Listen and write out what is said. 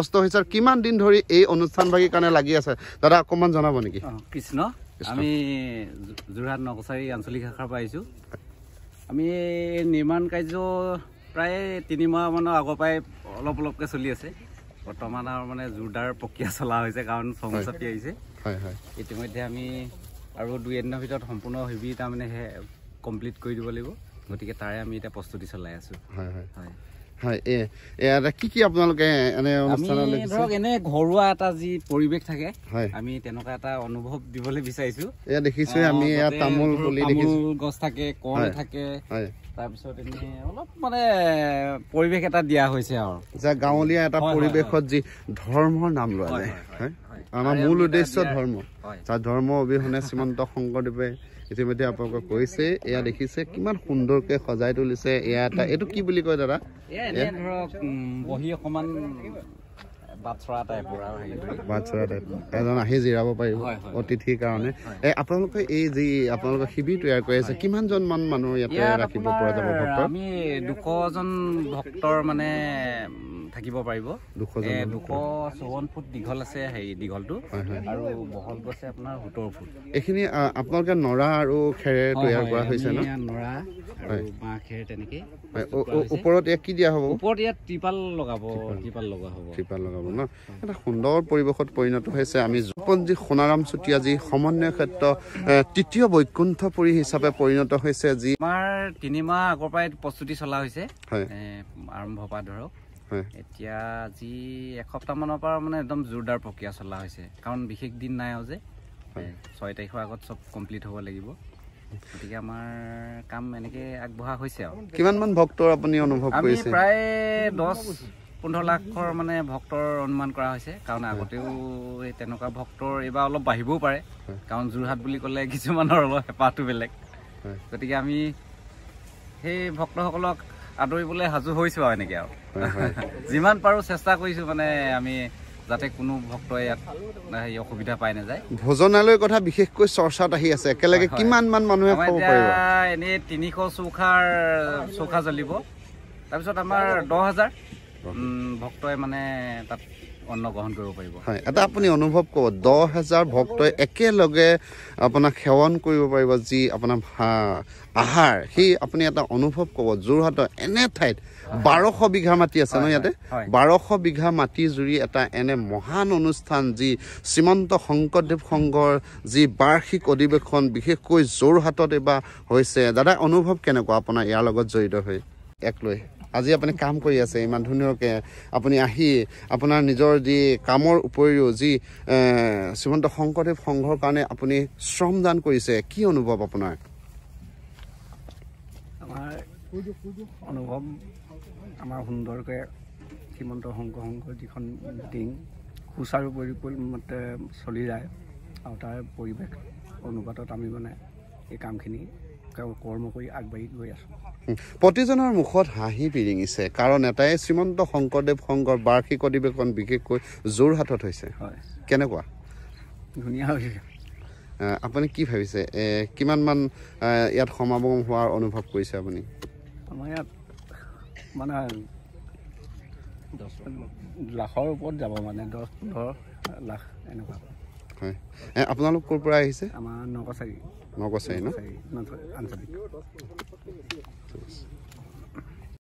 কষ্ট হৈছে কিমান দিন ধৰি এই অনুষ্ঠানভাগীৰ কাৰণে লাগি আছে দাদা অকমান জনাব নেকি কৃষ্ণ আমি যোৰহাট নকছাৰী আঞ্চলিক শাখাৰ পৰা আহিছোঁ আমি নিৰ্মাণ কাৰ্য প্ৰায় 3 মাহ মানৰ আগৰ পৰাই অলপকৈ চলি আছে বৰ্তমান আৰু মানে জোৰদাৰ প্ৰক্ৰিয়া চলা হৈছে কাৰণ চমু চাপি আহিছে হয় হয় ইতিমধ্যে আমি আৰু 2 দিনৰ ভিতৰত সম্পূৰ্ণ হেভি তাৰমানে কমপ্লিট কৰি দিব লাগিব গতিকে তাৰে আমি এটা প্ৰস্তুতি চলাই আছো হয় হয় হয় হয় এটা কি আপোনালোকে এনে অনুষ্ঠানলৈ ধৰক এনে ঘৰুৱা এটা যি পৰিৱেশ থাকে আমি তেনেকুৱা এটা অনুভৱ দিবলৈ বিচাৰিছো এয়া দেখিছো আমি ইয়াত তামোল পুলি দেখিছো গছ থাকে কল থাকে হয় তাৰপিছত এনে অলপ মানে পৰিৱেশ এটা দিয়া হৈছে আৰু যে গাঁৱলীয়া এটা পৰিৱেশত যি ধৰ্মৰ নাম লোৱা যায় হয় আমাৰ মূল উদ্দেশ্য ধৰ্ম যাৰ ধৰ্ম অবিহনে শ্ৰীমন্ত শংকৰদেৱে ইতিমধ্যে আপোনালোকে কৈছে এয়া দেখিছে কিমান সুন্দৰকে সজাই তুলিছে এয়া এটা এইটো কি বুলি কয় দাদা ধৰক বহি অকমান বাটচৰা টাইপৰ এজন আহি জিৰাব পাৰিব অতিথিৰ কাৰণে আপোনালোকে এই যি আপোনালোকে শিবিৰ তৈয়াৰ কৰি আছে কিমানজন মান মানুহ ইয়াতে ৰাখিব পৰা যাব ভক্ত আমি 200 জন ভক্তৰ মানে থাকিব পাৰিব 254 ফুট দীঘল আছে দীঘলটো আৰু বহল আছে আপোনাৰ 17 ফুট এইখিনি আপোনালোকে নৰা আৰু খেৰে তৈয়াৰ কৰা হৈছে ন নৰা আৰু বাঁহ খেৰ তেনেকে ওপৰত ইয়াত কি দিয়া হ'ব ওপৰত ইয়াত ত্ৰিপাল লগাব ত্ৰিপাল লগাব ন এটা সুন্দৰ পৰিৱেশত পৰিণত হৈছে আমি জপনজী সোণাৰাম চুতীয়া যি সমন্বয় ক্ষেত্ৰ তৃতীয় বৈকুণ্ঠপুৰী হিচাপে পৰিণত হৈছে যি আমাৰ 3 মাহ আগৰ পৰাই প্ৰস্তুতি চলা হৈছে আৰম্ভ পৰা ধৰক এতিয়া আজি এসপ্তাহ মানৰ পৰা মানে একদম জোৰদাৰ প্ৰক্ৰিয়া চলা হৈছে কাৰণ বিশেষ দিন নাই যে 6 তাৰিখৰ আগত চব কমপ্লিট হ'ব লাগিব গতিকে আমাৰ কাম এনেকে আগবঢ়া হৈছে আৰু কিমান মান ভক্তৰ আপুনি অনুভৱ কৰিছে প্ৰায় 10-15 লাখৰ মানে ভক্তৰ অনুমান কৰা হৈছে কাৰণ আগতেও তেনেকুৱা ভক্তৰ এবাৰ অলপ বাঢ়িবও পাৰে কাৰণ যোৰহাট বুলি ক'লে কিছুমানৰ অলপ হেঁপাহটো বেলেগ গতিকে আমি সেই ভক্তসকলক আদৰিবলৈ সাজু হৈছো আৰু এনেকে আৰু যিমান পাৰো চেষ্টা কৰিছো মানে আমি যাতে কোনো ভক্তই ইয়াত অসুবিধা পাই নাযায় ভোজনালয়ৰ কথা বিশেষকৈ চৰ্চাত আহি আছে একেলগে কিমান মান মানুহে খাব পাৰিব এনে 300 চৌখা জ্বলিব তাৰপিছত আমাৰ 10,000 ভক্তই মানে তাত অন্ন গ্ৰহণ কৰিব পাৰিব হয় এটা আপুনি অনুভৱ কৰক 10,000 ভক্তই একেলগে আপোনাক সেৱন কৰিব পাৰিব যি আপোনাৰ আহাৰ সেই আপুনি এটা অনুভৱ কৰক যোৰহাটৰ এনে ঠাইত 1200 বিঘা মাটি আছে ন ইয়াতে 1200 বিঘা মাটি জুৰি এটা এনে মহান অনুষ্ঠান যি শ্ৰীমন্ত শংকৰদেৱ সংঘৰ যি বাৰ্ষিক অধিৱেশন বিশেষকৈ যোৰহাটত এবাৰ হৈছে দাদা অনুভৱ কেনেকুৱা আপোনাৰ ইয়াৰ লগত জড়িত হৈ এক লৈ আজি আপুনি কাম কৰি আছে ইমান ধুনীয়াকৈ আপুনি আহি আপোনাৰ নিজৰ যি কামৰ উপৰিও যি শ্ৰীমন্ত শংকৰদেৱ সংঘৰ কাৰণে আপুনি শ্ৰমদান কৰিছে কি অনুভৱ আপোনাৰ অনুভৱ আমাৰ সুন্দৰকৈ শ্ৰীমন্ত শংকৰ যিখন মিটিং সুচাৰু পৰিপূৰ্ণমতে চলি যায় আৰু তাৰ পৰিৱেশ অনুপাতত আমি মানে এই কামখিনি কৰ্ম কৰি আগবাঢ়ি গৈ আছোঁ প্ৰতিজনৰ মুখত হাঁহি বিৰিঙিছে কাৰণ এটাই শ্ৰীমন্ত শংকৰদেৱ সংঘৰ বাৰ্ষিক অধিৱেশন বিশেষকৈ যোৰহাটত হৈছে কেনেকুৱা ধুনীয়া হৈছে আপুনি কি ভাবিছে কিমান মান ইয়াত সমাগম হোৱাৰ অনুভৱ কৰিছে আপুনি আমাৰ ইয়াত মানে 10 লাখৰ ওপৰত যাব মানে 10-15 লাখ এনেকুৱা হয় আপোনালোক ক'ৰ পৰা আহিছে আমাৰ নকছাৰী ন আঞ্চলিক